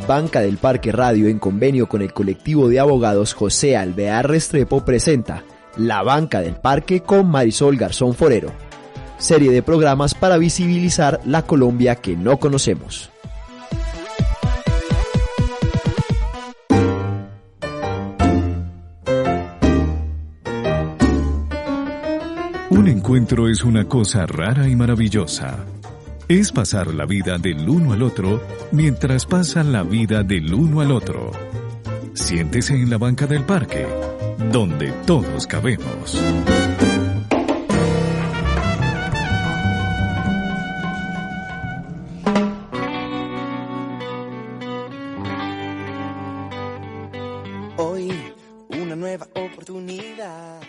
Banca del Parque Radio, en convenio con el colectivo de abogados José Alvear Restrepo, presenta La Banca del Parque con Marisol Garzón Forero, serie de programas para visibilizar la Colombia que no conocemos. Un encuentro es una cosa rara y maravillosa. Es pasar la vida del uno al otro mientras pasan la vida del uno al otro. Siéntese en la banca del parque, donde todos cabemos. Hoy, una nueva oportunidad.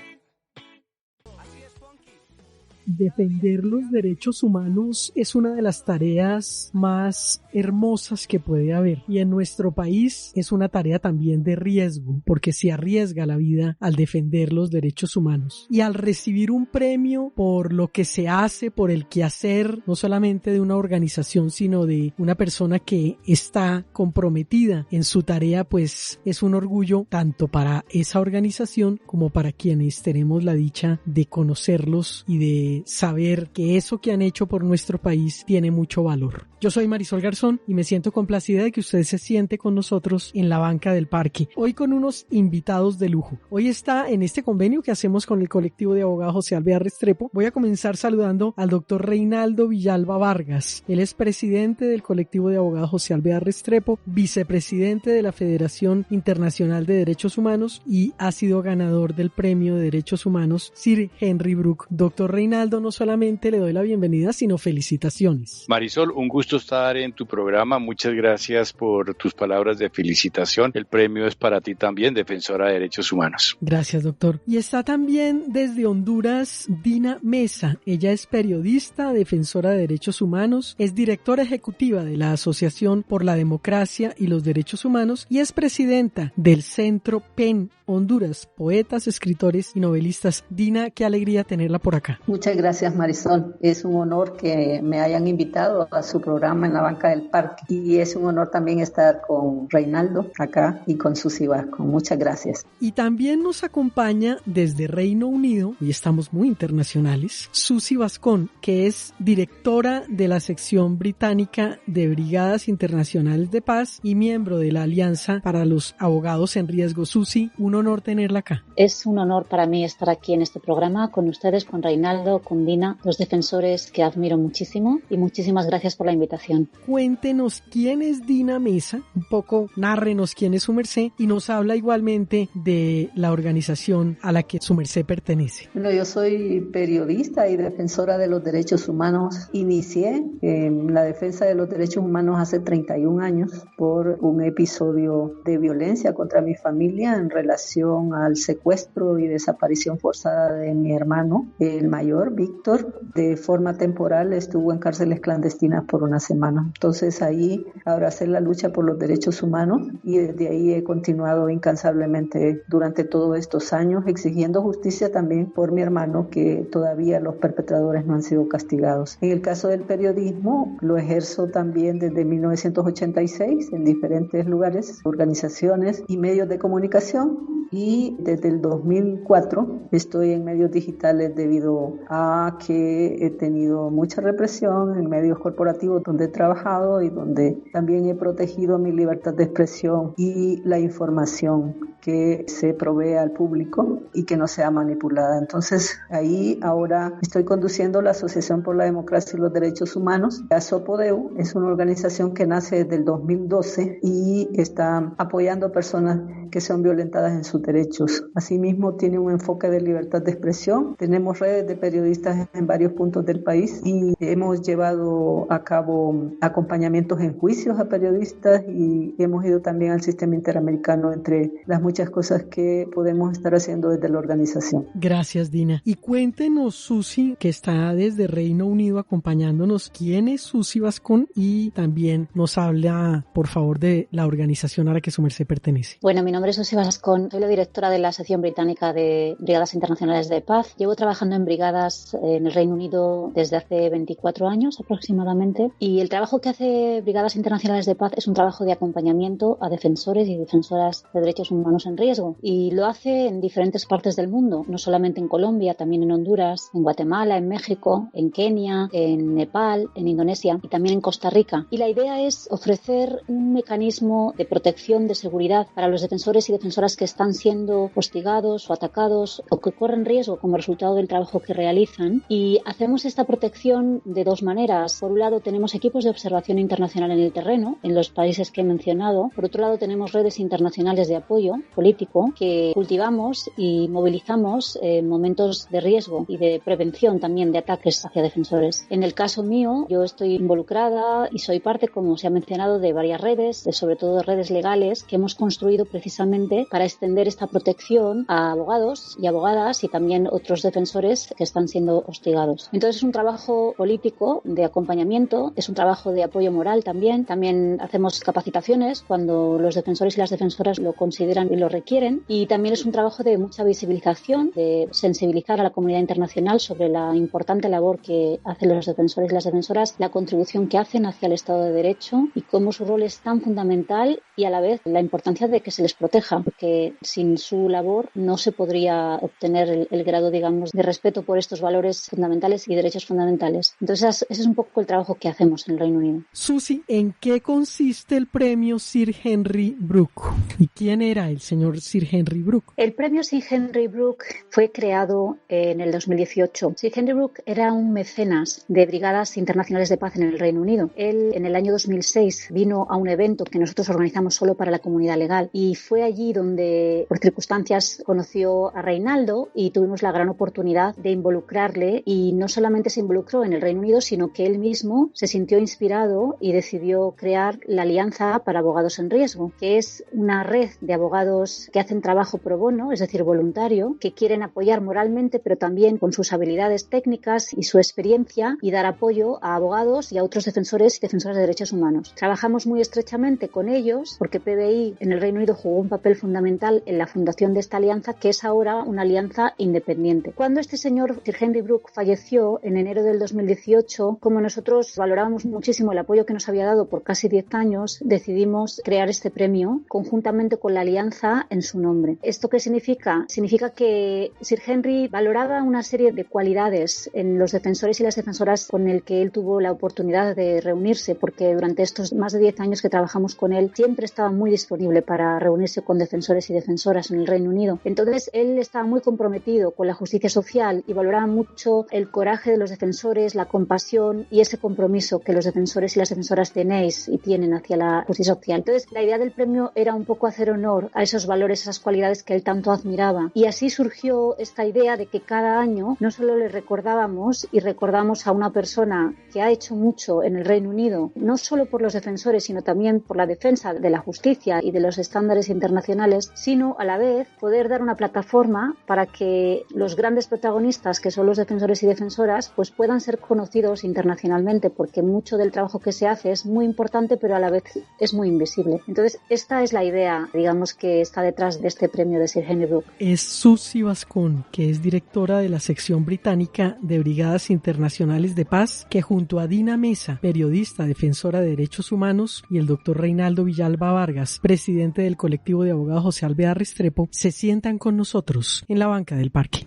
Defender los derechos humanos es una de las tareas más hermosas que puede haber, y en nuestro país es una tarea también de riesgo, porque se arriesga la vida al defender los derechos humanos. Y al recibir un premio por lo que se hace, por el quehacer, no solamente de una organización, sino de una persona que está comprometida en su tarea, pues es un orgullo tanto para esa organización como para quienes tenemos la dicha de conocerlos y de saber que eso que han hecho por nuestro país tiene mucho valor. Yo soy Marisol Garzón y me siento complacida de que usted se siente con nosotros en la banca del parque, hoy con unos invitados de lujo. Hoy está en este convenio que hacemos con el colectivo de abogados José Alvear Restrepo. Voy a comenzar saludando al doctor Reinaldo Villalba Vargas. Él es presidente del colectivo de abogados José Alvear Restrepo, vicepresidente de la Federación Internacional de Derechos Humanos y ha sido ganador del Premio de Derechos Humanos Sir Henry Brooke. Doctor Reinaldo, no solamente le doy la bienvenida, sino felicitaciones. Marisol, un gusto estar en tu programa. Muchas gracias por tus palabras de felicitación. El premio es para ti también, defensora de derechos humanos. Gracias, doctor. Y está también desde Honduras Dina Mesa. Ella es periodista, defensora de derechos humanos, es directora ejecutiva de la Asociación por la Democracia y los Derechos Humanos y es presidenta del Centro PEN Honduras, poetas, escritores y novelistas. Dina, qué alegría tenerla por acá. Muchas gracias, Marisol. Es un honor que me hayan invitado a su programa en la banca del parque y es un honor también estar con Reinaldo acá y con Susi Vascon. Muchas gracias. Y también nos acompaña desde Reino Unido, hoy estamos muy internacionales, Susi Vascon, que es directora de la sección británica de Brigadas Internacionales de Paz y miembro de la Alianza para los Abogados en Riesgo. Susi, un honor tenerla acá. Es un honor para mí estar aquí en este programa con ustedes, con Reinaldo, con Dina, los defensores que admiro muchísimo, y muchísimas gracias por la invitación. Cuéntenos quién es Dina Mesa, un poco nárrenos quién es su merced y nos habla igualmente de la organización a la que su merced pertenece. Bueno, yo soy periodista y defensora de los derechos humanos. Inicié en la defensa de los derechos humanos hace 31 años por un episodio de violencia contra mi familia en relación al secuestro y desaparición forzada de mi hermano, el mayor, Víctor. De forma temporal estuvo en cárceles clandestinas por una semana. Entonces ahí abracé la lucha por los derechos humanos y desde ahí he continuado incansablemente durante todos estos años exigiendo justicia también por mi hermano, que todavía los perpetradores no han sido castigados. En el caso del periodismo lo ejerzo también desde 1986 en diferentes lugares, organizaciones y medios de comunicación, y desde el 2004 estoy en medios digitales debido a que he tenido mucha represión en medios corporativos donde he trabajado y donde también he protegido mi libertad de expresión y la información que se provee al público y que no sea manipulada. Entonces ahí ahora estoy conduciendo la Asociación por la Democracia y los Derechos Humanos. ASOPODEU es una organización que nace desde el 2012 y está apoyando a personas que son violentadas en sus derechos. Asimismo tiene un enfoque de libertad de expresión. Tenemos redes de periodistas en varios puntos del país y hemos llevado a cabo acompañamientos en juicios a periodistas y hemos ido también al sistema interamericano, entre las muchas cosas que podemos estar haciendo desde la organización. Gracias, Dina. Y cuéntenos, Susi, que está desde Reino Unido acompañándonos, quién es Susi Vascon y también nos habla, por favor, de la organización a la que su merced pertenece. Bueno, mi nombre es Susi Vascon, soy la directora de la sección británica de Brigadas Internacionales de Paz. Llevo trabajando en brigadas en el Reino Unido desde hace 24 años aproximadamente, y el trabajo que hace Brigadas Internacionales de Paz es un trabajo de acompañamiento a defensores y defensoras de derechos humanos en riesgo, y lo hace en diferentes partes del mundo, no solamente en Colombia, también en Honduras, en Guatemala, en México, en Kenia, en Nepal, en Indonesia y también en Costa Rica. Y la idea es ofrecer un mecanismo de protección, de seguridad para los defensores y defensoras que están siendo hostigados o atacados o que corren riesgo como resultado del trabajo que realizan. Y hacemos esta protección de dos maneras. Por un lado, tenemos equipos de observación internacional en el terreno, en los países que he mencionado. Por otro lado, tenemos redes internacionales de apoyo político que cultivamos y movilizamos en momentos de riesgo y de prevención también de ataques hacia defensores. En el caso mío, yo estoy involucrada y soy parte, como se ha mencionado, de varias redes, sobre todo redes legales que hemos construido precisamente para extender esta protección a abogados y abogadas y también otros defensores que están siendo hostigados. Entonces es un trabajo político de acompañamiento, es un trabajo de apoyo moral también. También hacemos capacitaciones cuando los defensores y las defensoras lo consideran y lo requieren, y también es un trabajo de mucha visibilización, de sensibilizar a la comunidad internacional sobre la importante labor que hacen los defensores y las defensoras, la contribución que hacen hacia el Estado de Derecho y cómo su rol es tan fundamental, y a la vez la importancia de que se les proteja, porque sin su labor no se podría obtener el grado, digamos, de respeto por estos valores fundamentales y derechos fundamentales. Entonces ese es un poco el trabajo que hacemos en el Reino Unido. Susi, ¿en qué consiste el premio Sir Henry Brooke? ¿Y quién era el señor Sir Henry Brooke? El premio Sir Henry Brooke fue creado en el 2018. Sir Henry Brooke era un mecenas de Brigadas Internacionales de Paz en el Reino Unido. Él en el año 2006 vino a un evento que nosotros organizamos solo para la comunidad legal, y fue allí donde por circunstancias conoció a Reinaldo y tuvimos la gran oportunidad de involucrarle, y no solamente se involucró en el Reino Unido, sino que él mismo se sintió inspirado y decidió crear la Alianza para Abogados en Riesgo, que es una red de abogados que hacen trabajo pro bono, es decir, voluntario, que quieren apoyar moralmente pero también con sus habilidades técnicas y su experiencia, y dar apoyo a abogados y a otros defensores y defensoras de derechos humanos. Trabajamos muy estrechamente con ellos porque PBI en el Reino Unido jugó un papel fundamental en la fundación de esta alianza, que es ahora una alianza independiente. Cuando este señor Sir Henry Brooke falleció en enero del 2018, como nosotros valorábamos muchísimo el apoyo que nos había dado por casi 10 años, decidimos crear este premio conjuntamente con la alianza en su nombre. ¿Esto qué significa? Significa que Sir Henry valoraba una serie de cualidades en los defensores y las defensoras con el que él tuvo la oportunidad de reunirse, porque durante estos más de 10 años que trabajamos con él siempre estaba muy disponible para reunirse con defensores y defensoras en el Reino Unido. Entonces él estaba muy comprometido con la justicia social y valoraba mucho el coraje de los defensores, la compasión y ese compromiso que los defensores y las defensoras tenéis y tienen hacia la justicia social. Entonces la idea del premio era un poco hacer honor a esos valores, esas cualidades que él tanto admiraba, y así surgió esta idea de que cada año no solo le recordábamos y recordamos a una persona que ha hecho mucho en el Reino Unido, no solo por los defensores sino también por la defensa de la justicia y de los estándares internacionales, sino a la vez poder dar una plataforma para que los grandes protagonistas que son los defensores y defensoras pues puedan ser conocidos internacionalmente, porque mucho del trabajo que se hace es muy importante pero a la vez es muy invisible. Entonces esta es la idea, digamos, que está detrás de este premio de Sir Henry Brooke. Es Susi Vascón, que es directora de la sección británica de Brigadas Internacionales de Paz, que junto a Dina Mesa, periodista defensora de derechos humanos, y el doctor Reinaldo Villalba Vargas, presidente del colectivo de abogados José Alvear Restrepo, se sientan con nosotros en la banca del parque.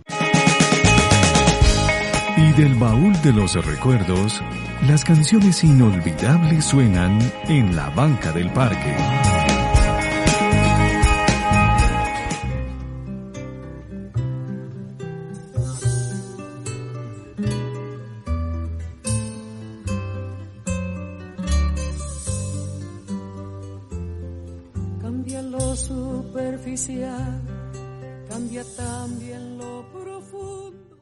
Y del baúl de los recuerdos, las canciones inolvidables suenan en la banca del parque. Cambia lo superficial, cambia también lo profundo.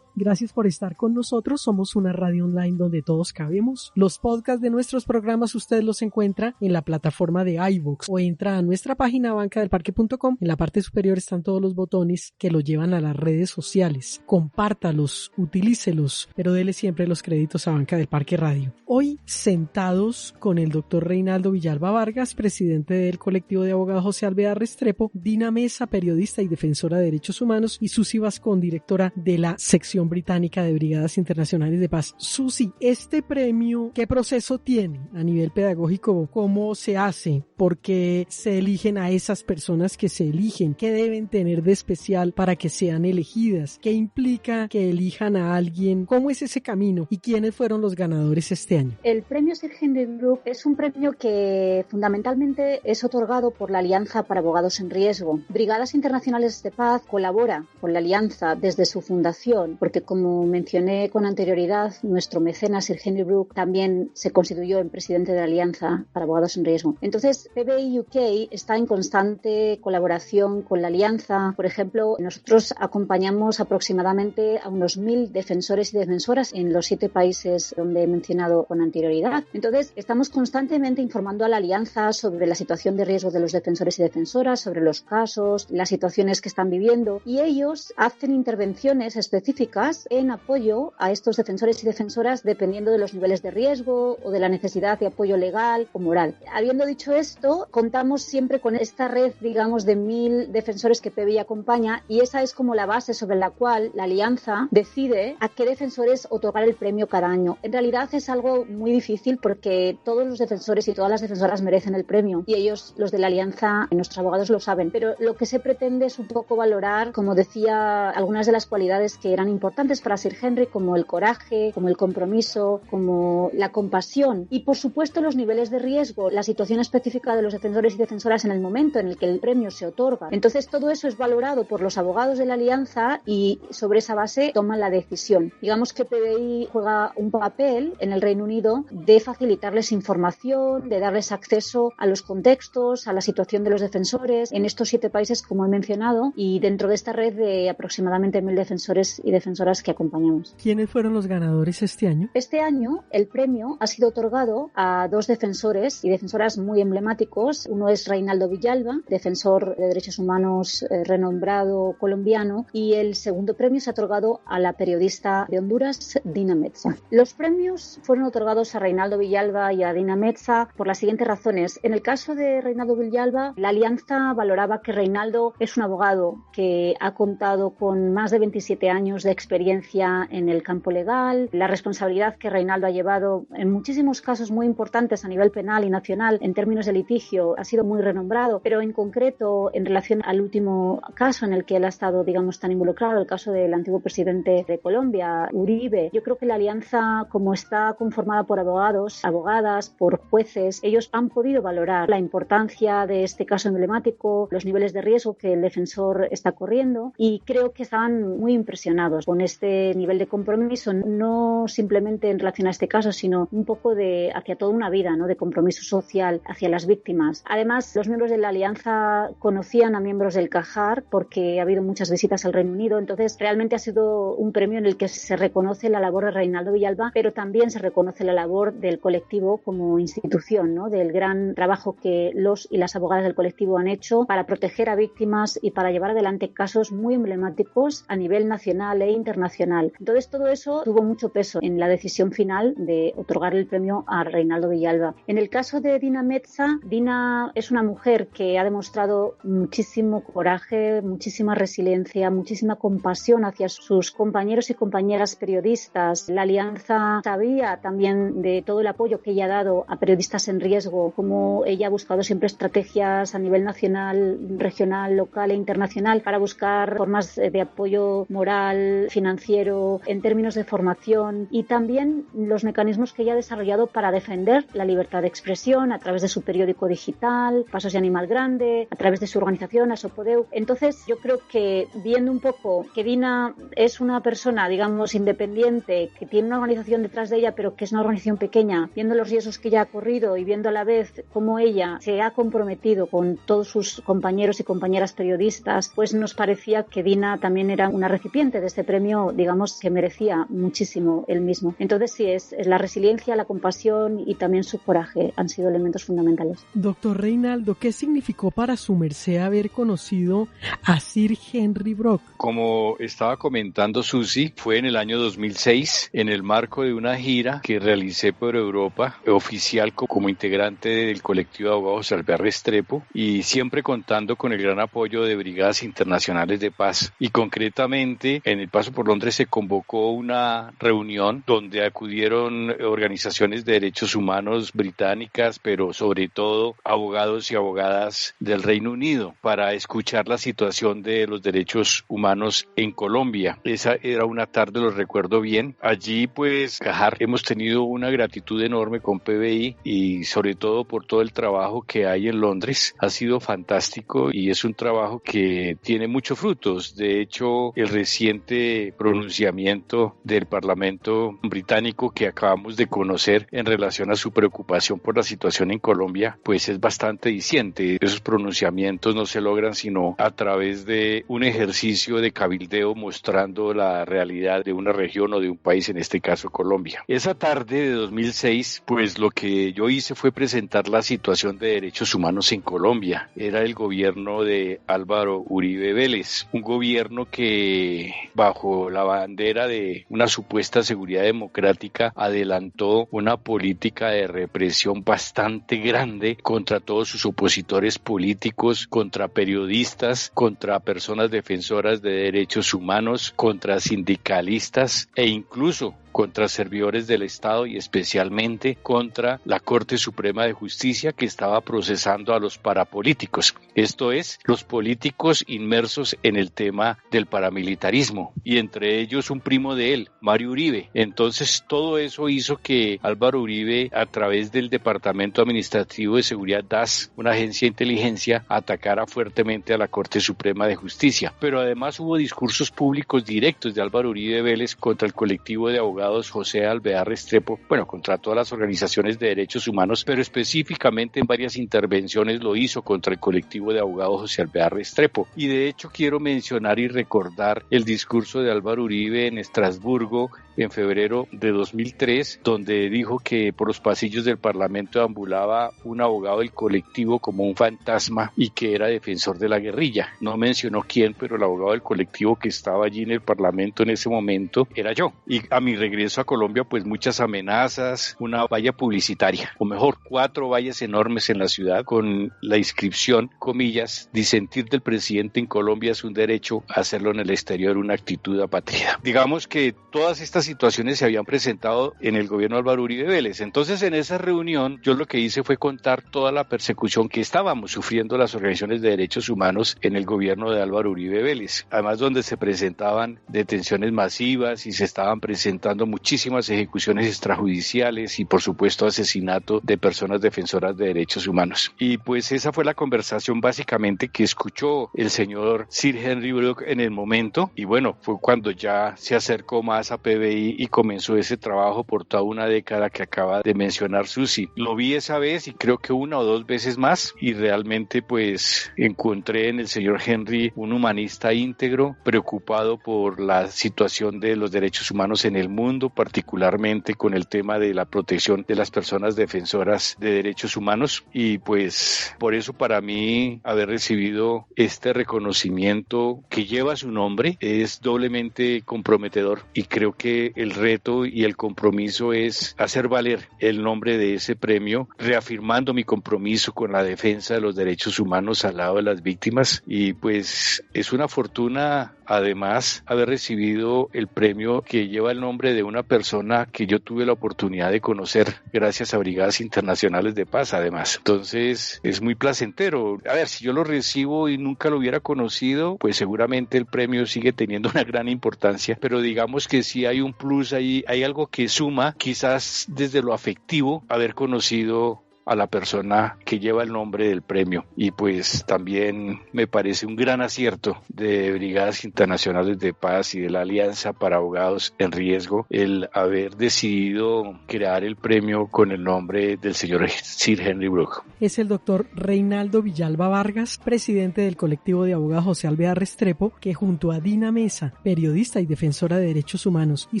Gracias por estar con nosotros. Somos una radio online donde todos cabemos. Los podcasts de nuestros programas usted los encuentra en la plataforma de iVoox o entra a nuestra página bancadelparque.com. En la parte superior están todos los botones que lo llevan a las redes sociales. Compártalos, utilícelos, pero dele siempre los créditos a Banca del Parque Radio. Hoy sentados con el doctor Reinaldo Villalba Vargas, presidente del colectivo de abogados José Alvear Restrepo, Dina Meza, periodista y defensora de derechos humanos, y Susi Vascón, directora de la sección británica de Brigadas Internacionales de Paz. Susi, este premio, ¿qué proceso tiene a nivel pedagógico? ¿Cómo se hace? ¿Por qué se eligen a esas personas que se eligen? ¿Qué deben tener de especial para que sean elegidas? ¿Qué implica que elijan a alguien? ¿Cómo es ese camino? ¿Y quiénes fueron los ganadores este año? El premio Sir Henry Brooke es un premio que fundamentalmente es otorgado por la Alianza para Abogados en Riesgo. Brigadas Internacionales de Paz colabora con la Alianza desde su fundación, porque como mencioné con anterioridad, nuestro mecenas Sir Henry Brooke también se constituyó en presidente de la Alianza para Abogados en Riesgo. Entonces, PBI UK está en constante colaboración con la Alianza. Por ejemplo, nosotros acompañamos aproximadamente a unos 1.000 defensores y defensoras en los 7 países donde he mencionado con anterioridad. Entonces, estamos constantemente informando a la Alianza sobre la situación de riesgo de los defensores y defensoras, sobre los casos, las situaciones que están viviendo, y ellos hacen intervenciones específicas en apoyo a estos defensores y defensoras dependiendo de los niveles de riesgo o de la necesidad de apoyo legal o moral. Habiendo dicho esto, contamos siempre con esta red, digamos, de 1.000 defensores que PBI acompaña, y esa es como la base sobre la cual la Alianza decide a qué defensores otorgar el premio cada año. En realidad es algo muy difícil porque todos los defensores y todas las defensoras merecen el premio, y ellos, los de la Alianza, nuestros abogados lo saben, pero lo que se pretende es un poco valorar, como decía, algunas de las cualidades que eran importantes para Sir Henry, como el coraje, como el compromiso, como la compasión y, por supuesto, los niveles de riesgo, la situación específica de los defensores y defensoras en el momento en el que el premio se otorga. Entonces, todo eso es valorado por los abogados de la Alianza y sobre esa base toman la decisión. Digamos que PBI juega un papel en el Reino Unido de facilitarles información, de darles acceso a los contextos, a la situación de los defensores en estos 7 países, como he mencionado, y dentro de esta red de aproximadamente 1.000 defensores y defensoras que acompañamos. ¿Quiénes fueron los ganadores este año? Este año el premio ha sido otorgado a 2 defensores y defensoras muy emblemáticos. Uno es Reinaldo Villalba, defensor de derechos humanos renombrado colombiano, y el segundo premio se ha otorgado a la periodista de Honduras, Dina Meza. Los premios fueron otorgados a Reinaldo Villalba y a Dina Meza por las siguientes razones. En el caso de Reinaldo Villalba, la Alianza valoraba que Reinaldo es un abogado que ha contado con más de 27 años de experiencia en el campo legal. La responsabilidad que Reinaldo ha llevado en muchísimos casos muy importantes a nivel penal y nacional en términos de litigio ha sido muy renombrado, pero en concreto en relación al último caso en el que él ha estado, digamos, tan involucrado, el caso del antiguo presidente de Colombia, Uribe, yo creo que la Alianza, como está conformada por abogados, abogadas, por jueces, ellos han podido valorar la importancia de este caso emblemático, los niveles de riesgo que el defensor está corriendo, y creo que estaban muy impresionados con este nivel de compromiso, no simplemente en relación a este caso, sino un poco de hacia toda una vida, ¿no?, de compromiso social hacia las víctimas. Además, los miembros de la Alianza conocían a miembros del CAJAR porque ha habido muchas visitas al Reino Unido, entonces realmente ha sido un premio en el que se reconoce la labor de Reinaldo Villalba, pero también se reconoce la labor del colectivo como institución, ¿no?, del gran trabajo que los y las abogadas del colectivo han hecho para proteger a víctimas y para llevar adelante casos muy emblemáticos a nivel nacional e internacional. Entonces, todo eso tuvo mucho peso en la decisión final de otorgar el premio a Reinaldo Villalba. En el caso de Dina Meza, Dina es una mujer que ha demostrado muchísimo coraje, muchísima resiliencia, muchísima compasión hacia sus compañeros y compañeras periodistas. La Alianza sabía también de todo el apoyo que ella ha dado a periodistas en riesgo, como ella ha buscado siempre estrategias a nivel nacional, regional, local e internacional para buscar formas de apoyo moral, financiero, en términos de formación, y también los mecanismos que ella ha desarrollado para defender la libertad de expresión a través de su periódico digital, Pasos de Animal Grande, a través de su organización, Asopodeu. Entonces, yo creo que viendo un poco que Dina es una persona, digamos, independiente, que tiene una organización detrás de ella, pero que es una organización pequeña, viendo los riesgos que ella ha corrido y viendo a la vez cómo ella se ha comprometido con todos sus compañeros y compañeras periodistas, pues nos parecía que Dina también era una recipiente de este premio premio, digamos, que merecía muchísimo él mismo. Entonces sí, es la resiliencia, la compasión y también su coraje han sido elementos fundamentales. Doctor Reinaldo, ¿qué significó para su merced haber conocido a Sir Henry Brooke? Como estaba comentando Susi, fue en el año 2006, en el marco de una gira que realicé por Europa, oficial como integrante del colectivo de abogados Alvear Restrepo, y siempre contando con el gran apoyo de Brigadas Internacionales de Paz. Y concretamente, en el paso por Londres se convocó una reunión donde acudieron organizaciones de derechos humanos británicas, pero sobre todo abogados y abogadas del Reino Unido, para escuchar la situación de los derechos humanos en Colombia. Esa era una tarde, lo recuerdo bien. Allí, pues, Cajar, hemos tenido una gratitud enorme con PBI y sobre todo por todo el trabajo que hay en Londres. Ha sido fantástico y es un trabajo que tiene muchos frutos. De hecho, el reciente pronunciamiento del Parlamento británico que acabamos de conocer en relación a su preocupación por la situación en Colombia, pues es bastante diciente. Esos pronunciamientos no se logran sino a través de un ejercicio de cabildeo mostrando la realidad de una región o de un país, en este caso Colombia. Esa tarde de 2006, pues lo que yo hice fue presentar la situación de derechos humanos en Colombia. Era el gobierno de Álvaro Uribe Vélez, un gobierno que bajo la bandera de una supuesta seguridad democrática adelantó una política de represión bastante grande contra todos sus opositores políticos, contra periodistas, contra personas defensoras de derechos humanos, contra sindicalistas e incluso contra servidores del Estado y especialmente contra la Corte Suprema de Justicia, que estaba procesando a los parapolíticos, esto es, los políticos inmersos en el tema del paramilitarismo, y entre ellos un primo de él, Mario Uribe. Entonces todo eso hizo que Álvaro Uribe, a través del Departamento Administrativo de Seguridad DAS, una agencia de inteligencia, atacara fuertemente a la Corte Suprema de Justicia. Pero además hubo discursos públicos directos de Álvaro Uribe Vélez contra el colectivo de abogados José Alvear Restrepo, contra todas las organizaciones de derechos humanos, pero específicamente en varias intervenciones lo hizo contra el colectivo de abogados José Alvear Restrepo. Y de hecho quiero mencionar y recordar el discurso de Álvaro Uribe en Estrasburgo en febrero de 2003, donde dijo que por los pasillos del Parlamento ambulaba un abogado del colectivo como un fantasma y que era defensor de la guerrilla. No mencionó quién, pero el abogado del colectivo que estaba allí en el Parlamento en ese momento era yo. Y a mi regreso a Colombia, pues muchas amenazas, una valla publicitaria, o mejor, 4 vallas enormes en la ciudad con la inscripción, comillas, disentir del presidente en Colombia es un derecho, hacerlo en el exterior una actitud apátrida. Digamos que todas estas situaciones se habían presentado en el gobierno de Álvaro Uribe Vélez. Entonces, en esa reunión, yo lo que hice fue contar toda la persecución que estábamos sufriendo las organizaciones de derechos humanos en el gobierno de Álvaro Uribe Vélez. Además, donde se presentaban detenciones masivas y se estaban presentando muchísimas ejecuciones extrajudiciales y, por supuesto, asesinato de personas defensoras de derechos humanos. Y pues esa fue la conversación básicamente que escuchó el señor Sir Henry Brooke en el momento. Y bueno, fue cuando ya se acercó más a PBI y comenzó ese trabajo por toda una década que acaba de mencionar Susi. Lo vi esa vez y creo que 1 o 2 veces más, y realmente pues encontré en el señor Henry un humanista íntegro, preocupado por la situación de los derechos humanos en el mundo, particularmente con el tema de la protección de las personas defensoras de derechos humanos. Y pues por eso para mí haber recibido este reconocimiento que lleva su nombre es doblemente comprometedor, y creo que el reto y el compromiso es hacer valer el nombre de ese premio, reafirmando mi compromiso con la defensa de los derechos humanos al lado de las víctimas. Y pues es una fortuna además haber recibido el premio que lleva el nombre de una persona que yo tuve la oportunidad de conocer gracias a Brigadas Internacionales de Paz además. Entonces es muy placentero. A ver, si yo lo recibo y nunca lo hubiera conocido, pues seguramente el premio sigue teniendo una gran importancia, pero digamos que sí hay un plus ahí, hay algo que suma, quizás desde lo afectivo, haber conocido a la persona que lleva el nombre del premio. Y pues también me parece un gran acierto de Brigadas Internacionales de Paz y de la Alianza para Abogados en Riesgo el haber decidido crear el premio con el nombre del señor Sir Henry Brooke. Es el doctor Reinaldo Villalba Vargas, presidente del colectivo de abogados José Alvear Restrepo, que junto a Dina Mesa, periodista y defensora de derechos humanos, y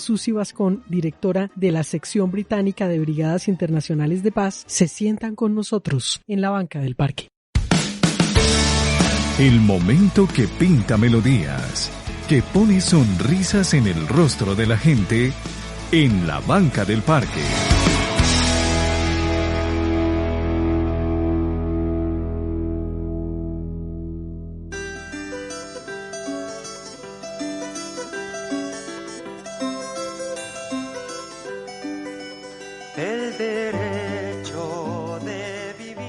Susi Vascón, directora de la sección británica de Brigadas Internacionales de Paz, se sientan con nosotros en la banca del parque. El momento que pinta melodías, que pone sonrisas en el rostro de la gente en la banca del parque. El derecho de vivir.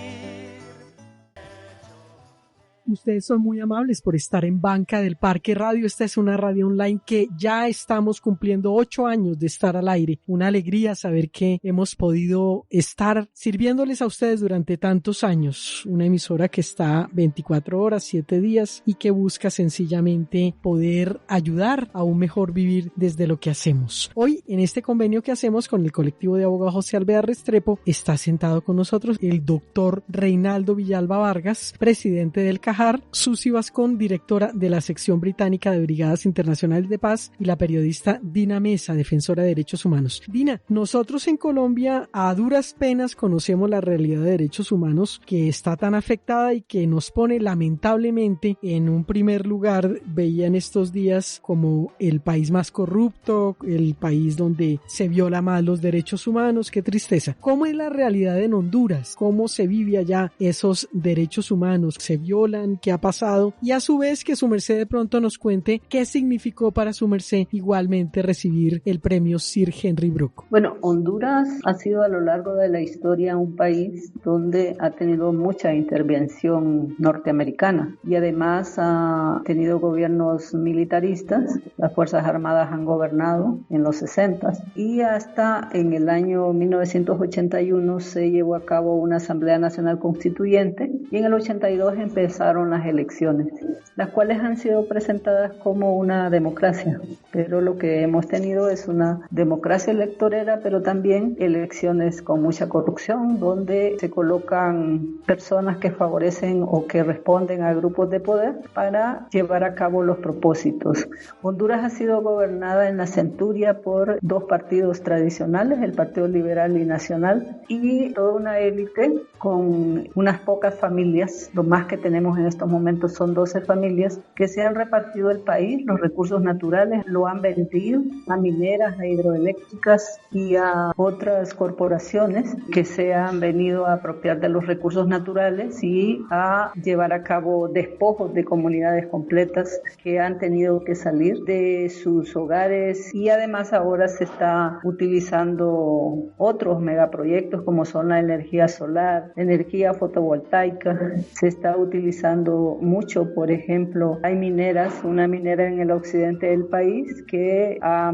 Ustedes son muy amables por estar en Banca del Parque Radio. Esta es una radio online que ya estamos cumpliendo 8 años de estar al aire. Una alegría saber que hemos podido estar sirviéndoles a ustedes durante tantos años. Una emisora que está 24 horas, 7 días y que busca sencillamente poder ayudar a un mejor vivir desde lo que hacemos. Hoy, en este convenio que hacemos con el colectivo de abogados José Alvear Restrepo, está sentado con nosotros el doctor Reinaldo Villalba Vargas, presidente del CAJAR, Susi Vascón, directora de la sección británica de Brigadas Internacionales de Paz, y la periodista Dina Mesa, defensora de derechos humanos. Dina, nosotros en Colombia a duras penas conocemos la realidad de derechos humanos que está tan afectada y que nos pone lamentablemente en un primer lugar. Veía en estos días como el país más corrupto, el país donde se viola más los derechos humanos. Qué tristeza. ¿Cómo es la realidad en Honduras? ¿Cómo se vive allá esos derechos humanos? ¿Se violan? ¿Qué ha pasado? Y a su vez que su merced de pronto nos cuente qué significó para su merced igualmente recibir el premio Sir Henry Brooke. Bueno, Honduras ha sido a lo largo de la historia un país donde ha tenido mucha intervención norteamericana y además ha tenido gobiernos militaristas. Las Fuerzas Armadas han gobernado en los 60 y hasta en el año 1981 se llevó a cabo una Asamblea Nacional Constituyente y en el 82 empezaron las elecciones, las cuales han sido presentadas como una democracia, pero lo que hemos tenido es una democracia electorera, pero también elecciones con mucha corrupción, donde se colocan personas que favorecen o que responden a grupos de poder para llevar a cabo los propósitos. Honduras ha sido gobernada en la centuria por dos partidos tradicionales, el Partido Liberal y Nacional, y toda una élite con unas pocas familias. Lo más que tenemos en estos momentos son 12 familias que se han repartido el país, los recursos naturales lo han vendido a mineras, a hidroeléctricas y a otras corporaciones que se han venido a apropiar de los recursos naturales y a llevar a cabo despojos de comunidades completas que han tenido que salir de sus hogares, y además ahora se está utilizando otros megaproyectos como son la energía solar, energía fotovoltaica. Se está utilizando mucho, por ejemplo, hay mineras, una minera en el occidente del país que ha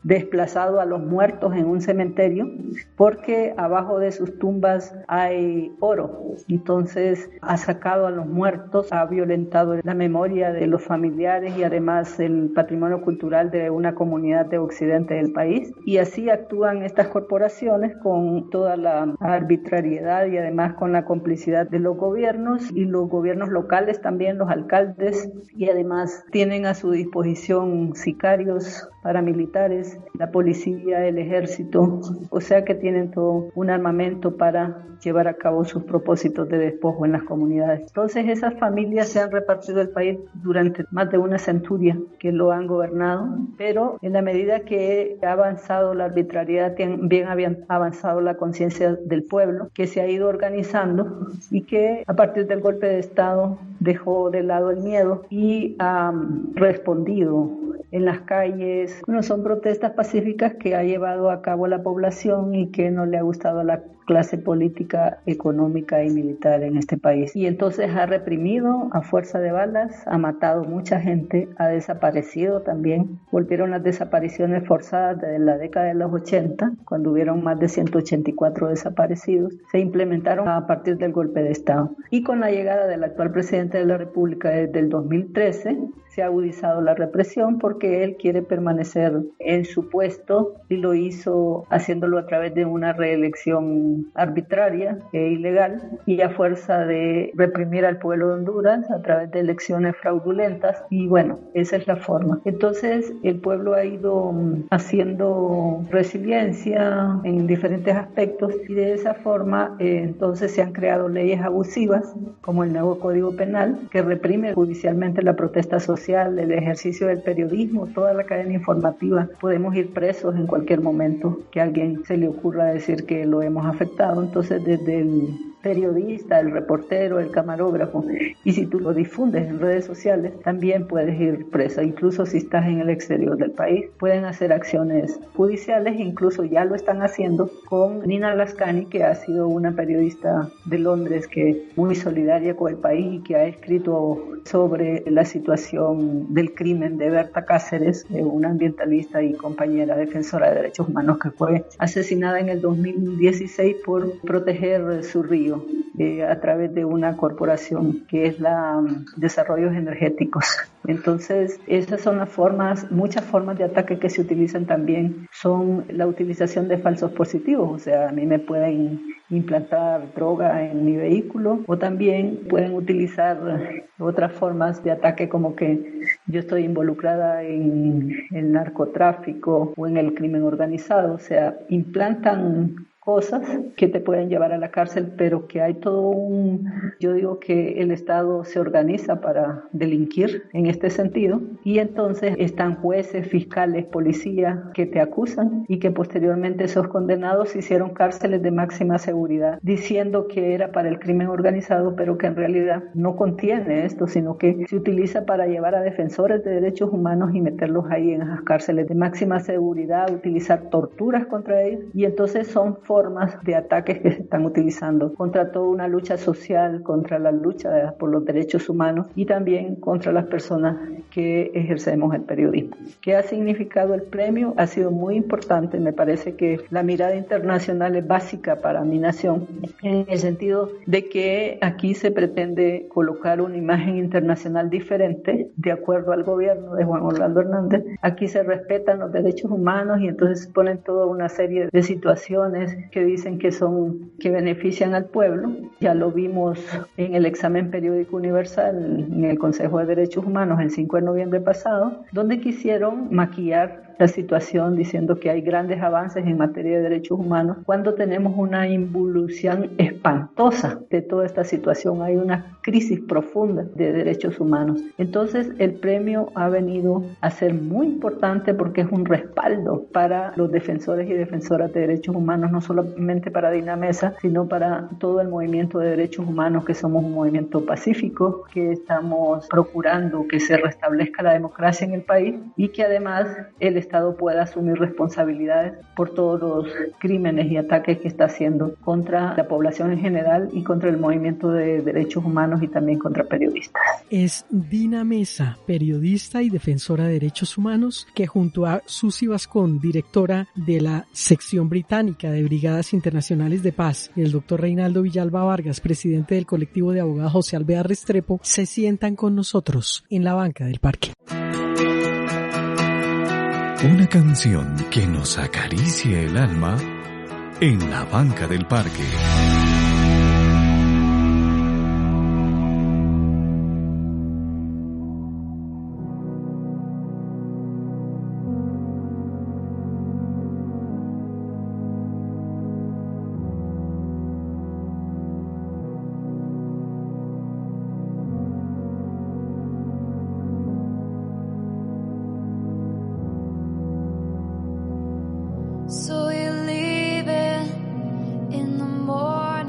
desplazado a los muertos en un cementerio porque abajo de sus tumbas hay oro. Entonces ha sacado a los muertos, ha violentado la memoria de los familiares y además el patrimonio cultural de una comunidad de occidente del país, y así actúan estas corporaciones con toda la arbitrariedad y además con la complicidad de los gobiernos, y los gobiernos locales también, los alcaldes, y además tienen a su disposición sicarios, paramilitares, la policía, el ejército, o sea que tienen todo un armamento para llevar a cabo sus propósitos de despojo en las comunidades. Entonces esas familias se han repartido el país durante más de una centuria que lo han gobernado, pero en la medida que ha avanzado la arbitrariedad, también había avanzado la conciencia del pueblo, que se ha ido organizando y que a partir del golpe de Estado dejó de lado el miedo y ha respondido en las calles. Bueno, son protestas pacíficas que ha llevado a cabo la población y que no le ha gustado a la clase política, económica y militar en este país. Y entonces ha reprimido a fuerza de balas, ha matado mucha gente, ha desaparecido también. Volvieron las desapariciones forzadas desde la década de los 80, cuando hubieron más de 184 desaparecidos. Se implementaron a partir del golpe de Estado. Y con la llegada del actual presidente de la República desde el 2013, se ha agudizado la represión porque él quiere permanecer en su puesto y lo hizo haciéndolo a través de una reelección arbitraria e ilegal y a fuerza de reprimir al pueblo de Honduras a través de elecciones fraudulentas. Y bueno, esa es la forma. Entonces el pueblo ha ido haciendo resiliencia en diferentes aspectos y de esa forma entonces se han creado leyes abusivas como el nuevo Código Penal que reprime judicialmente la protesta social, el ejercicio del periodismo, toda la cadena informativa. Podemos ir presos en cualquier momento que a alguien se le ocurra decir que lo hemos afectado. Entonces, desde el periodista, el reportero, el camarógrafo, y si tú lo difundes en redes sociales, también puedes ir presa, incluso si estás en el exterior del país. Pueden hacer acciones judiciales, incluso ya lo están haciendo con Nina Lascani, que ha sido una periodista de Londres que es muy solidaria con el país y que ha escrito sobre la situación del crimen de Berta Cáceres, una ambientalista y compañera defensora de derechos humanos que fue asesinada en el 2016 por proteger su río a través de una corporación que es la Desarrollos Energéticos. Entonces, esas son las formas, muchas formas de ataque que se utilizan también son la utilización de falsos positivos, o sea, a mí me pueden implantar droga en mi vehículo o también pueden utilizar otras formas de ataque como que yo estoy involucrada en el narcotráfico o en el crimen organizado, o sea, implantan cosas que te pueden llevar a la cárcel, pero que hay todo yo digo que el Estado se organiza para delinquir en este sentido y entonces están jueces, fiscales, policías que te acusan y que posteriormente esos condenados hicieron cárceles de máxima seguridad diciendo que era para el crimen organizado, pero que en realidad no contiene esto, sino que se utiliza para llevar a defensores de derechos humanos y meterlos ahí en esas cárceles de máxima seguridad, utilizar torturas contra ellos y entonces son formas de ataques que se están utilizando contra toda una lucha social, contra la lucha por los derechos humanos y también contra las personas que ejercemos el periodismo. ¿Qué ha significado el premio? Ha sido muy importante. Me parece que la mirada internacional es básica para mi nación en el sentido de que aquí se pretende colocar una imagen internacional diferente de acuerdo al gobierno de Juan Orlando Hernández. Aquí se respetan los derechos humanos y entonces ponen toda una serie de situaciones que dicen que benefician al pueblo. Ya lo vimos en el examen periódico universal en el Consejo de Derechos Humanos el 5 de noviembre pasado, donde quisieron maquillar la situación diciendo que hay grandes avances en materia de derechos humanos cuando tenemos una involución espantosa de toda esta situación. Hay una crisis profunda de derechos humanos. Entonces el premio ha venido a ser muy importante porque es un respaldo para los defensores y defensoras de derechos humanos, no solamente para Dinamesa, sino para todo el movimiento de derechos humanos, que somos un movimiento pacífico, que estamos procurando que se restablezca la democracia en el país y que además el Estado pueda asumir responsabilidades por todos los crímenes y ataques que está haciendo contra la población en general y contra el movimiento de derechos humanos y también contra periodistas. Es Dinamesa, periodista y defensora de derechos humanos, que junto a Susi Vascón, directora de la sección británica de Brigadas Internacionales de Paz, y el doctor Reinaldo Villalba Vargas, presidente del colectivo de abogados José Alvear Restrepo, se sientan con nosotros en la banca del parque. Una canción que nos acaricie el alma en la banca del parque. So you're leaving in the morning.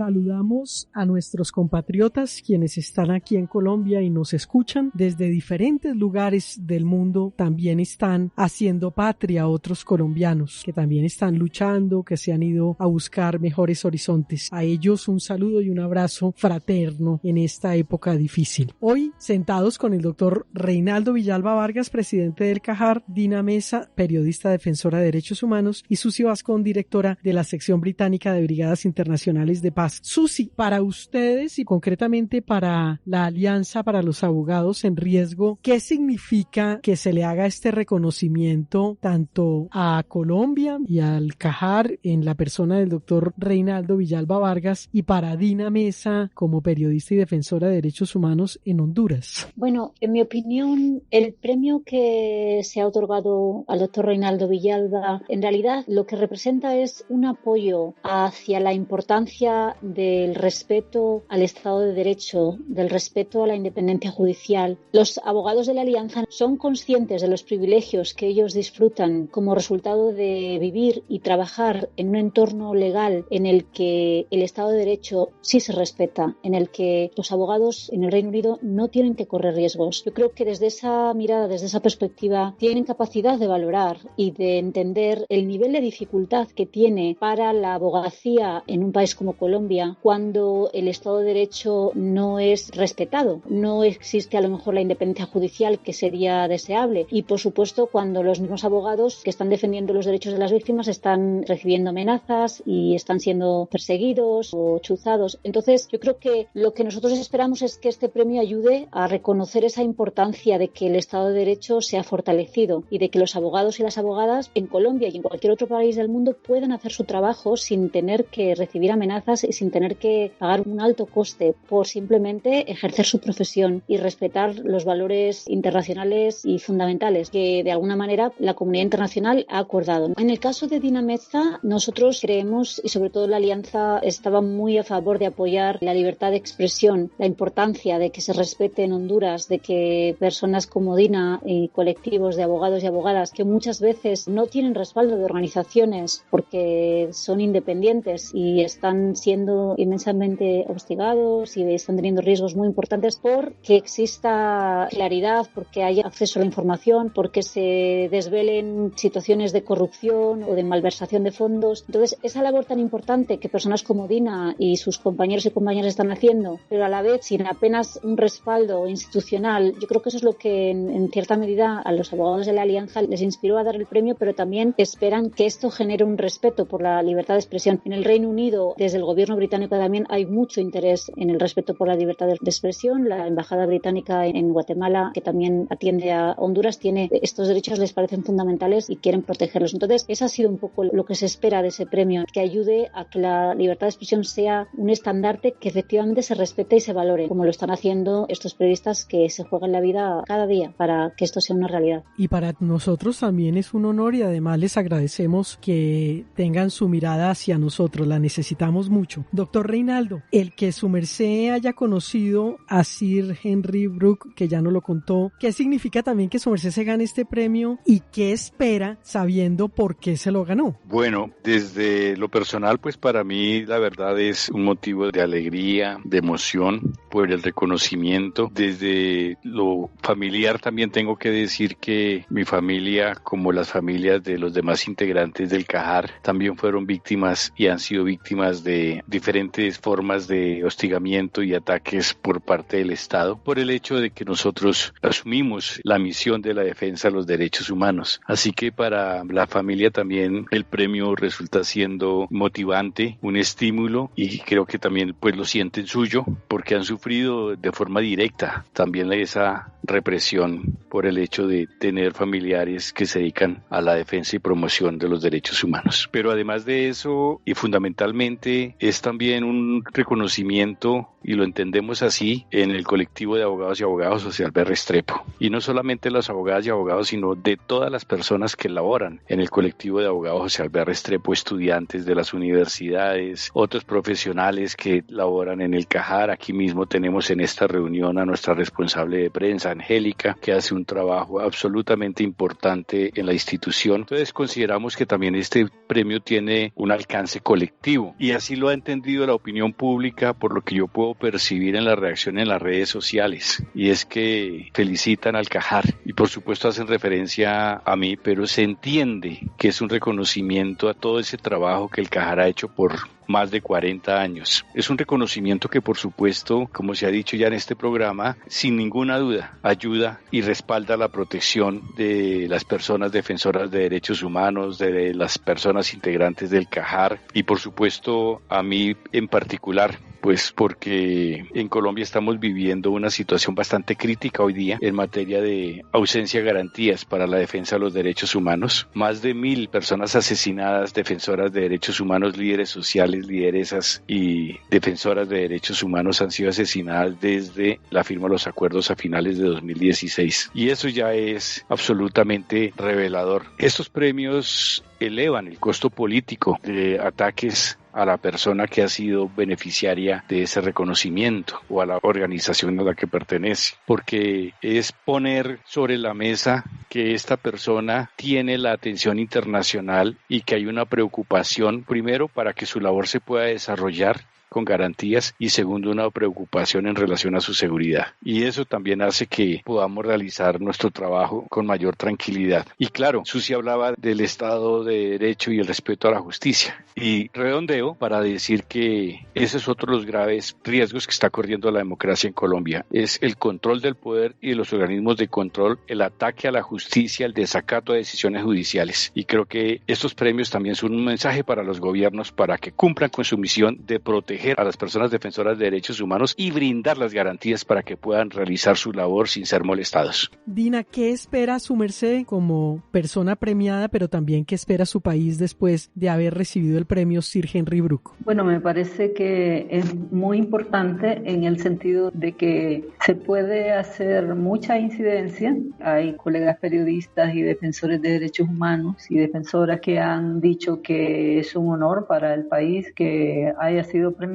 Saludamos a nuestros compatriotas quienes están aquí en Colombia y nos escuchan desde diferentes lugares del mundo. También están haciendo patria otros colombianos que también están luchando, que se han ido a buscar mejores horizontes. A ellos un saludo y un abrazo fraterno en esta época difícil. Hoy sentados con el doctor Reinaldo Villalba Vargas, presidente del CAJAR, Dina Mesa, periodista defensora de derechos humanos, y Susi Vascón, directora de la sección británica de Brigadas Internacionales de Paz. Susi, para ustedes y concretamente para la Alianza para los Abogados en Riesgo, ¿qué significa que se le haga este reconocimiento tanto a Colombia y al CAJAR en la persona del doctor Reinaldo Villalba Vargas y para Dina Mesa como periodista y defensora de derechos humanos en Honduras? Bueno, en mi opinión, el premio que se ha otorgado al doctor Reinaldo Villalba en realidad lo que representa es un apoyo hacia la importancia del respeto al Estado de Derecho, del respeto a la independencia judicial. Los abogados de la Alianza son conscientes de los privilegios que ellos disfrutan como resultado de vivir y trabajar en un entorno legal en el que el Estado de Derecho sí se respeta, en el que los abogados en el Reino Unido no tienen que correr riesgos. Yo creo que desde esa mirada, desde esa perspectiva, tienen capacidad de valorar y de entender el nivel de dificultad que tiene para la abogacía en un país como Colombia cuando el Estado de Derecho no es respetado, no existe a lo mejor la independencia judicial que sería deseable y por supuesto cuando los mismos abogados que están defendiendo los derechos de las víctimas están recibiendo amenazas y están siendo perseguidos o chuzados. Entonces yo creo que lo que nosotros esperamos es que este premio ayude a reconocer esa importancia de que el Estado de Derecho sea fortalecido y de que los abogados y las abogadas en Colombia y en cualquier otro país del mundo puedan hacer su trabajo sin tener que recibir amenazas y sin tener que pagar un alto coste por simplemente ejercer su profesión y respetar los valores internacionales y fundamentales que de alguna manera la comunidad internacional ha acordado. En el caso de Dina Mesa, nosotros creemos y sobre todo la Alianza estaba muy a favor de apoyar la libertad de expresión, la importancia de que se respete en Honduras, de que personas como Dina y colectivos de abogados y abogadas que muchas veces no tienen respaldo de organizaciones porque son independientes y están siendo inmensamente hostigados y están teniendo riesgos muy importantes porque exista claridad, porque haya acceso a la información, porque se desvelen situaciones de corrupción o de malversación de fondos. Entonces, esa labor tan importante que personas como Dina y sus compañeros y compañeras están haciendo, pero a la vez sin apenas un respaldo institucional, yo creo que eso es lo que en cierta medida a los abogados de la Alianza les inspiró a dar el premio, pero también esperan que esto genere un respeto por la libertad de expresión. En el Reino Unido, desde el gobierno británico también hay mucho interés en el respeto por la libertad de expresión. La embajada británica en Guatemala, que también atiende a Honduras, tiene estos derechos, les parecen fundamentales y quieren protegerlos. Entonces, eso ha sido un poco lo que se espera de ese premio, que ayude a que la libertad de expresión sea un estandarte que efectivamente se respete y se valore, como lo están haciendo estos periodistas que se juegan la vida cada día para que esto sea una realidad. Y para nosotros también es un honor y además les agradecemos que tengan su mirada hacia nosotros, la necesitamos mucho. Doctor Reinaldo, el que su merced haya conocido a Sir Henry Brooke, que ya nos lo contó, ¿qué significa también que su merced se gane este premio y qué espera sabiendo por qué se lo ganó? Bueno, desde lo personal, pues para mí la verdad es un motivo de alegría, de emoción por el reconocimiento. Desde lo familiar también tengo que decir que mi familia, como las familias de los demás integrantes del CAJAR, también fueron víctimas y han sido víctimas de diferentes formas de hostigamiento y ataques por parte del Estado, por el hecho de que nosotros asumimos la misión de la defensa de los derechos humanos. Así que para la familia también el premio resulta siendo motivante, un estímulo, y creo que también pues lo sienten suyo porque han sufrido de forma directa también esa represión por el hecho de tener familiares que se dedican a la defensa y promoción de los derechos humanos. Pero además de eso, y fundamentalmente, es también un reconocimiento, y lo entendemos así, en el colectivo de abogados y abogadas José Albert Restrepo. Y no solamente los abogados y abogados, sino de todas las personas que laboran en el colectivo de abogados José Albert Restrepo, estudiantes de las universidades, otros profesionales que laboran en el CAJAR, aquí mismo tenemos en esta reunión a nuestra responsable de prensa, Angélica, que hace un trabajo absolutamente importante en la institución. Entonces consideramos que también este premio tiene un alcance colectivo y así lo ha entendido la opinión pública por lo que yo puedo percibir en la reacción en las redes sociales, y es que felicitan al CAJAR y por supuesto hacen referencia a mí, pero se entiende que es un reconocimiento a todo ese trabajo que el CAJAR ha hecho por más de 40 años. Es un reconocimiento que, por supuesto, como se ha dicho ya en este programa, sin ninguna duda ayuda y respalda la protección de las personas defensoras de derechos humanos, de las personas integrantes del CAJAR y, por supuesto, a mí en particular, pues porque en Colombia estamos viviendo una situación bastante crítica hoy día en materia de ausencia de garantías para la defensa de los derechos humanos. Más de 1,000 personas asesinadas, defensoras de derechos humanos, líderes sociales, lideresas y defensoras de derechos humanos han sido asesinadas desde la firma de los acuerdos a finales de 2016. Y eso ya es absolutamente revelador. Estos premios elevan el costo político de ataques a la persona que ha sido beneficiaria de ese reconocimiento o a la organización a la que pertenece, porque es poner sobre la mesa que esta persona tiene la atención internacional y que hay una preocupación, primero, para que su labor se pueda desarrollar con garantías y segundo, una preocupación en relación a su seguridad. Y eso también hace que podamos realizar nuestro trabajo con mayor tranquilidad. Y claro, Susi hablaba del Estado de Derecho y el respeto a la justicia. Y redondeo para decir que ese es otro de los graves riesgos que está corriendo la democracia en Colombia. Es el control del poder y de los organismos de control, el ataque a la justicia, el desacato a decisiones judiciales. Y creo que estos premios también son un mensaje para los gobiernos para que cumplan con su misión de proteger a las personas defensoras de derechos humanos y brindar las garantías para que puedan realizar su labor sin ser molestados. Dina, ¿qué espera su merced como persona premiada, pero también qué espera su país después de haber recibido el premio Sir Henry Brooke? Bueno, me parece que es muy importante en el sentido de que se puede hacer mucha incidencia. Hay colegas periodistas y defensores de derechos humanos y defensoras que han dicho que es un honor para el país que haya sido premiada,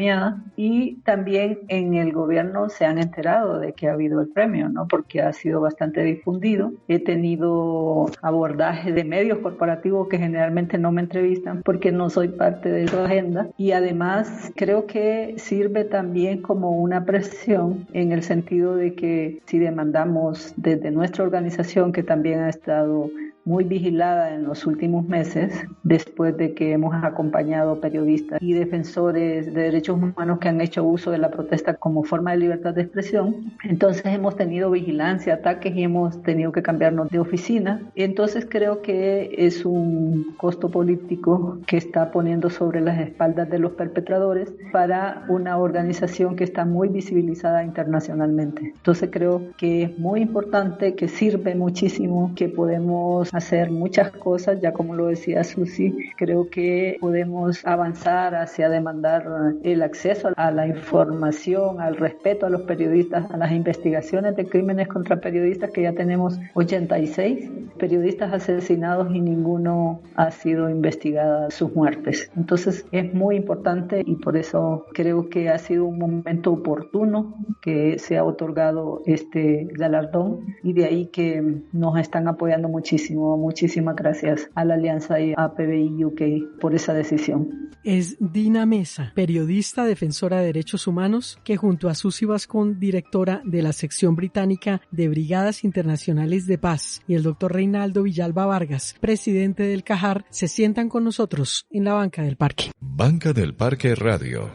y también en el gobierno se han enterado de que ha habido el premio, ¿no? Porque ha sido bastante difundido. He tenido abordaje de medios corporativos que generalmente no me entrevistan porque no soy parte de su agenda, y además creo que sirve también como una presión en el sentido de que si demandamos desde nuestra organización, que también ha estado muy vigilada en los últimos meses, después de que hemos acompañado periodistas y defensores de derechos humanos que han hecho uso de la protesta como forma de libertad de expresión. Entonces hemos tenido vigilancia, ataques y hemos tenido que cambiarnos de oficina. Entonces creo que es un costo político que está poniendo sobre las espaldas de los perpetradores para una organización que está muy visibilizada internacionalmente. Entonces creo que es muy importante, que sirve muchísimo, que podemos hacer muchas cosas, ya como lo decía Susi, creo que podemos avanzar hacia demandar el acceso a la información, al respeto a los periodistas, a las investigaciones de crímenes contra periodistas, que ya tenemos 86 periodistas asesinados y ninguno ha sido investigada sus muertes. Entonces es muy importante y por eso creo que ha sido un momento oportuno que se ha otorgado este galardón, y de ahí que nos están apoyando muchísimo. Muchísimas gracias a la Alianza y a PBI UK por esa decisión. Es Dina Mesa, periodista defensora de derechos humanos, que junto a Susi Vascón, directora de la sección británica de Brigadas Internacionales de Paz, y el doctor Reinaldo Villalba Vargas, presidente del CAJAR, se sientan con nosotros en la Banca del Parque. Banca del Parque Radio.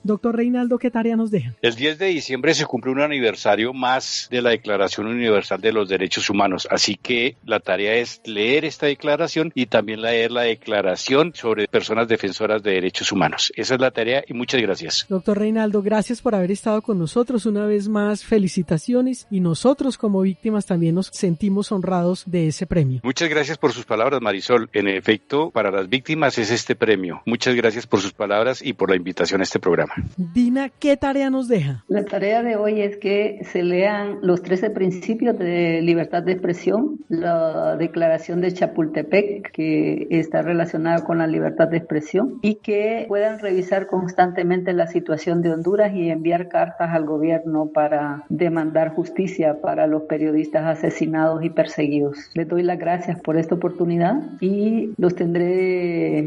Doctor Reinaldo, ¿qué tarea nos dejan? El 10 de diciembre se cumple un aniversario más de la Declaración Universal de los Derechos Humanos, así que la tarea es leer esta declaración y también leer la declaración sobre personas defensoras de derechos humanos. Esa es la tarea y muchas gracias. Doctor Reinaldo, gracias por haber estado con nosotros. Una vez más, felicitaciones, y nosotros como víctimas también nos sentimos honrados de ese premio. Muchas gracias por sus palabras, Marisol. En efecto, para las víctimas es este premio. Muchas gracias por sus palabras y por la invitación a este programa. Dina, ¿qué tarea nos deja? La tarea de hoy es que se lean los 13 principios de libertad de expresión, la declaración de Chapultepec, que está relacionada con la libertad de expresión, y que puedan revisar constantemente la situación de Honduras y enviar cartas al gobierno para demandar justicia para los periodistas asesinados y perseguidos. Les doy las gracias por esta oportunidad y los tendré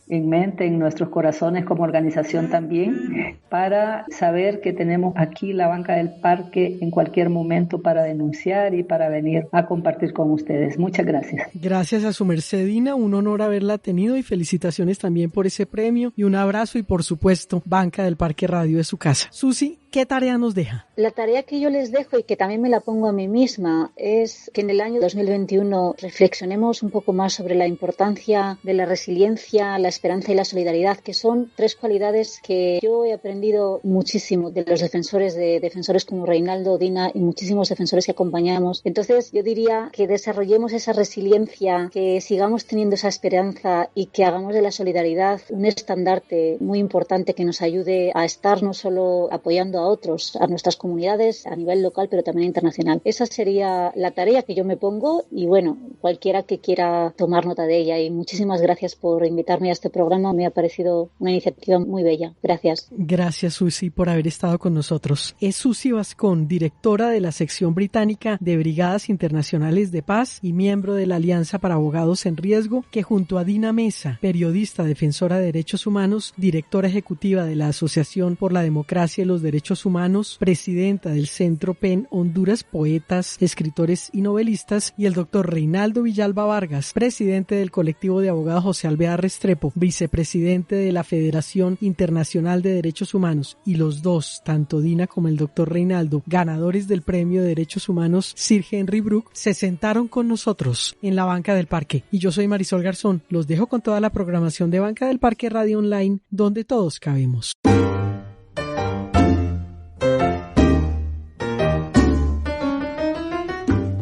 en mente, en nuestros corazones como organización también, para saber que tenemos aquí la banca del parque en cualquier momento para denunciar y para venir a compartir con ustedes. Muchas gracias. Gracias a su merced, Dina, un honor haberla tenido y felicitaciones también por ese premio y un abrazo y por supuesto, Banca del Parque Radio es su casa. Susi, ¿qué tarea nos deja? La tarea que yo les dejo y que también me la pongo a mí misma es que en el año 2021 reflexionemos un poco más sobre la importancia de la resiliencia, la esperanza y la solidaridad, que son 3 cualidades que yo he aprendido muchísimo de los defensores como Reinaldo, Dina y muchísimos defensores que acompañamos. Entonces yo diría que desarrollemos esa resiliencia, que sigamos teniendo esa esperanza y que hagamos de la solidaridad un estandarte muy importante que nos ayude a estar no solo apoyando a otros, a nuestras comunidades a nivel local, pero también internacional. Esa sería la tarea que yo me pongo y bueno, cualquiera que quiera tomar nota de ella. Y muchísimas gracias por invitarme a este programa. Me ha parecido una iniciativa muy bella. Gracias. Gracias, Susi, por haber estado con nosotros. Es Susi Vascón, directora de la sección británica de Brigadas Internacionales de Paz y miembro de la Alianza para Abogados en Riesgo, que junto a Dina Mesa, periodista defensora de derechos humanos, directora ejecutiva de la Asociación por la Democracia y los Derechos Humanos, presidenta del Centro PEN Honduras, poetas, escritores y novelistas, y el doctor Reinaldo Villalba Vargas, presidente del colectivo de abogados José Alvear Restrepo, vicepresidente de la Federación Internacional de Derechos Humanos, y los dos, tanto Dina como el doctor Reinaldo, ganadores del Premio de Derechos Humanos Sir Henry Brooke, se sentaron con nosotros en la Banca del Parque. Y yo soy Marisol Garzón. Los dejo con toda la programación de Banca del Parque Radio Online, donde todos cabemos.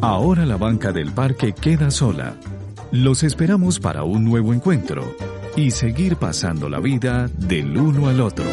Ahora la Banca del Parque queda sola. Los esperamos para un nuevo encuentro y seguir pasando la vida del uno al otro.